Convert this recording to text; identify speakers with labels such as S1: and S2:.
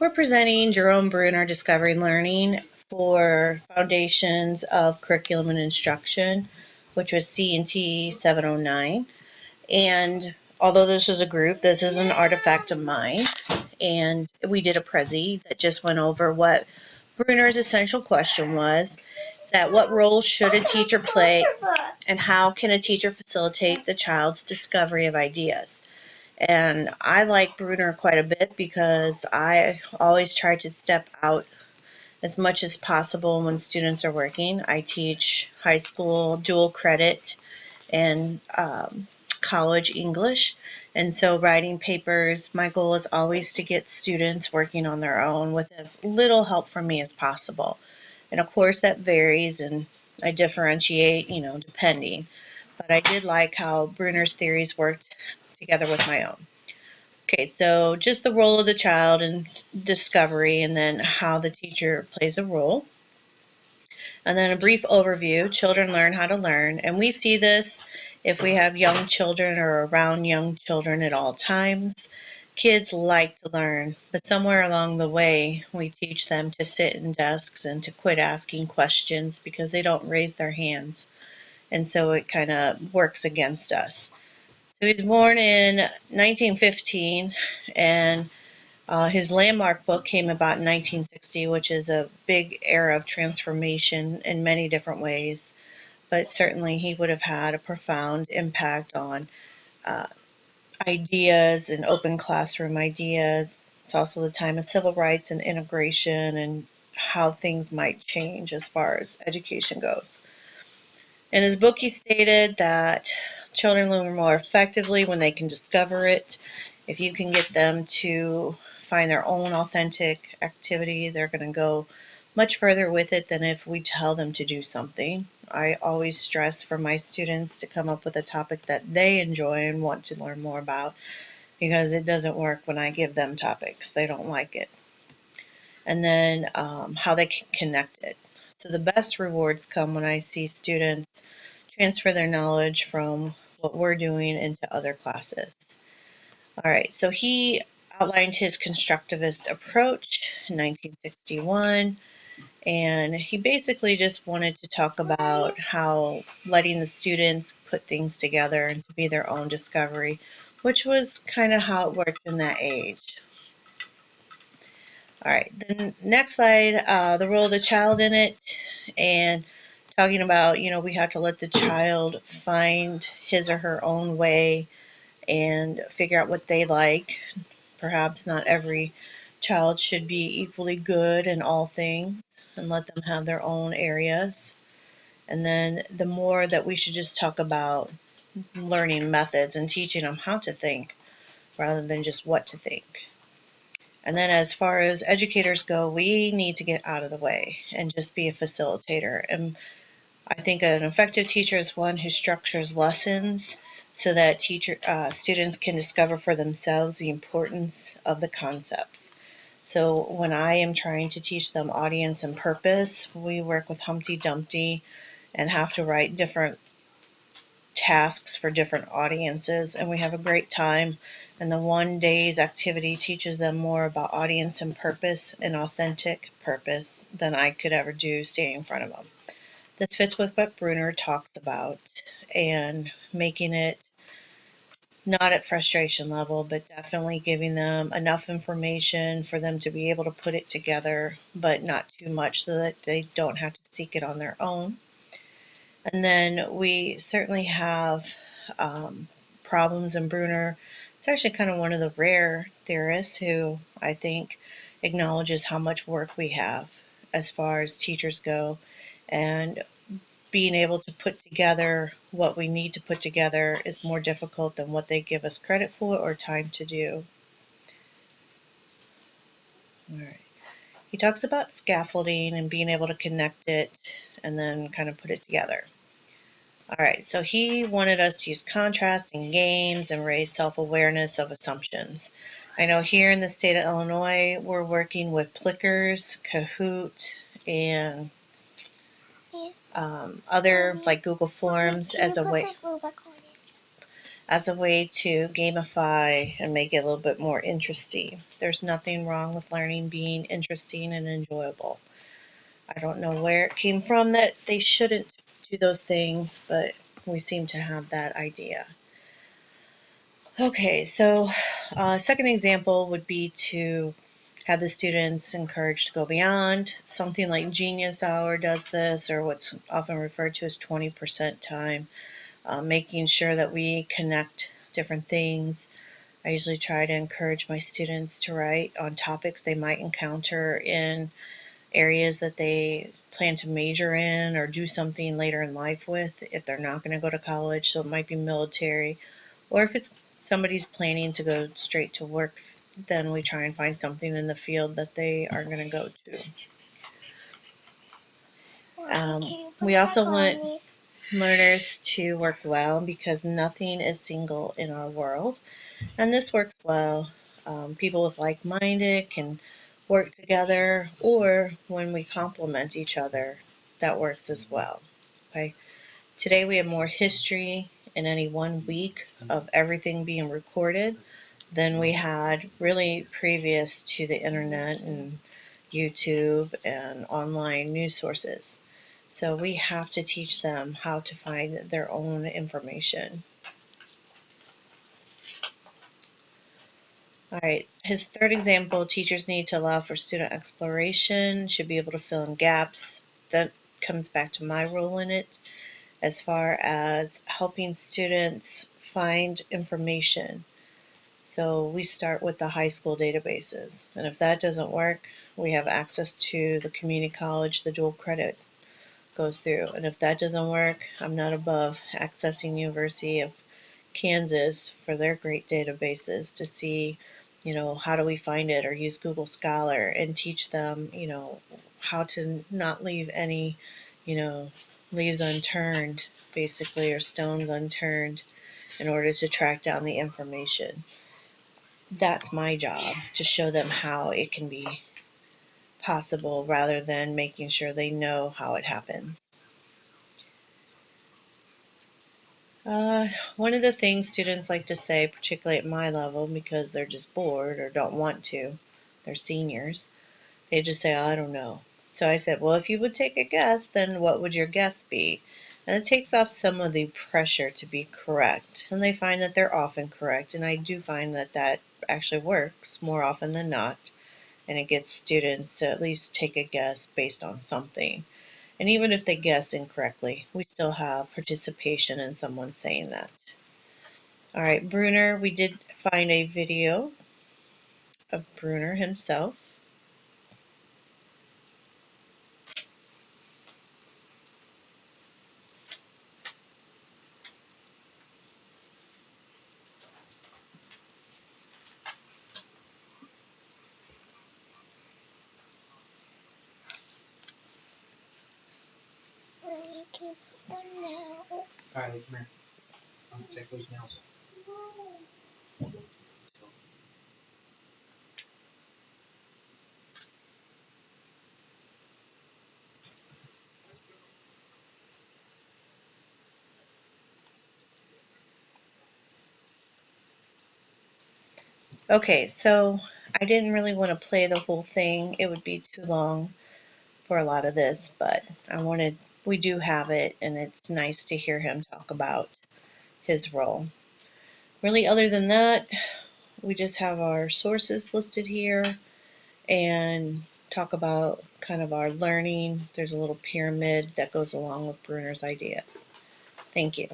S1: We're presenting Jerome Bruner Discovery Learning for Foundations of Curriculum and Instruction, which was C&T 709. And although this was a group, this is an artifact of mine. And we did a Prezi that just went over what Bruner's essential question was, that what role should a teacher play and how can a teacher facilitate the child's discovery of ideas? And I like Bruner quite a bit because I always try to step out as much as possible when students are working. I teach high school dual credit and college English. And so writing papers, my goal is always to get students working on their own with as little help from me as possible. And of course that varies and I differentiate, depending. But I did like how Bruner's theories worked together with my own. Okay, so just the role of the child in discovery and then how the teacher plays a role. And then a brief overview, children learn how to learn. And we see this if we have young children or around young children at all times. Kids like to learn, but somewhere along the way, we teach them to sit in desks and to quit asking questions because they don't raise their hands. And so it kind of works against us. So he was born in 1915, and his landmark book came about in 1960, which is a big era of transformation in many different ways. But certainly he would have had a profound impact on uh, ideas and open classroom ideas. It's also the time of civil rights and integration and how things might change as far as education goes. In his book, he stated that children learn more effectively when they can discover it. If you can get them to find their own authentic activity, they're going to go much further with it than if we tell them to do something. I always stress for my students to come up with a topic that they enjoy and want to learn more about, because it doesn't work when I give them topics. They don't like it. And then how they can connect it. So the best rewards come when I see students transfer their knowledge from what we're doing into other classes. All right, so he outlined his constructivist approach in 1961, and he basically just wanted to talk about how letting the students put things together and to be their own discovery, which was kind of how it worked in that age. All right, the next slide, the role of the child in it, and talking about, we have to let the child find his or her own way and figure out what they like. Perhaps not every child should be equally good in all things, and let them have their own areas. And then the more that we should just talk about learning methods and teaching them how to think rather than just what to think. And then as far as educators go, we need to get out of the way and just be a facilitator. And I think an effective teacher is one who structures lessons so that students can discover for themselves the importance of the concepts. So when I am trying to teach them audience and purpose, we work with Humpty Dumpty and have to write different tasks for different audiences, and we have a great time. And the one day's activity teaches them more about audience and purpose and authentic purpose than I could ever do standing in front of them. This fits with what Bruner talks about, and making it not at frustration level, but definitely giving them enough information for them to be able to put it together, but not too much so that they don't have to seek it on their own. And then we certainly have problems in Bruner. It's actually kind of one of the rare theorists who I think acknowledges how much work we have as far as teachers go, and being able to put together what we need to put together is more difficult than what they give us credit for or time to do. All right. He talks about scaffolding and being able to connect it and then kind of put it together. All right, so he wanted us to use contrast in games and raise self-awareness of assumptions. I know here in the state of Illinois, we're working with Plickers, Kahoot, and other like Google Forms as a way. as a way to gamify and make it a little bit more interesting. There's nothing wrong with learning being interesting and enjoyable. I don't know where it came from that they shouldn't do those things, but we seem to have that idea. Okay, so second example would be to have the students encouraged to go beyond. Something like Genius Hour does this, or what's often referred to as 20% time, making sure that we connect different things. I usually try to encourage my students to write on topics they might encounter in areas that they plan to major in or do something later in life with if they're not going to go to college. So it might be military, or if it's somebody's planning to go straight to work, then we try and find something in the field that they are going to go to. We also want learners to work well because nothing is single in our world, and this works well. People with like-minded can work together, or when we complement each other, that works as well. Okay. Today we have more history in any one week of everything being recorded than we had really previous to the internet and YouTube and online news sources. So we have to teach them how to find their own information. All right, his third example, teachers need to allow for student exploration, should be able to fill in gaps. That comes back to my role in it as far as helping students find information. So we start with the high school databases, and if that doesn't work, we have access to the community college, the dual credit goes through. And if that doesn't work, I'm not above accessing University of Kansas for their great databases to see, how do we find it, or use Google Scholar and teach them, how to not leave any, leaves unturned, basically, or stones unturned in order to track down the information. That's my job, to show them how it can be possible rather than making sure they know how it happens. One of the things students like to say, particularly at my level, because they're just bored or don't want to, they're seniors, they just say, oh, I don't know. So I said, well, if you would take a guess, then what would your guess be? And it takes off some of the pressure to be correct. And they find that they're often correct. And I do find that that actually works more often than not. And it gets students to at least take a guess based on something. And even if they guess incorrectly, we still have participation in someone saying that. All right, Bruner, we did find a video of Bruner himself.
S2: Kylie, come here. I'm gonna check those nails.
S1: Okay, so I didn't really want to play the whole thing. It would be too long for a lot of this, but we do have it, and it's nice to hear him talk about his role. Really, other than that, we just have our sources listed here and talk about kind of our learning. There's a little pyramid that goes along with Bruner's ideas. Thank you.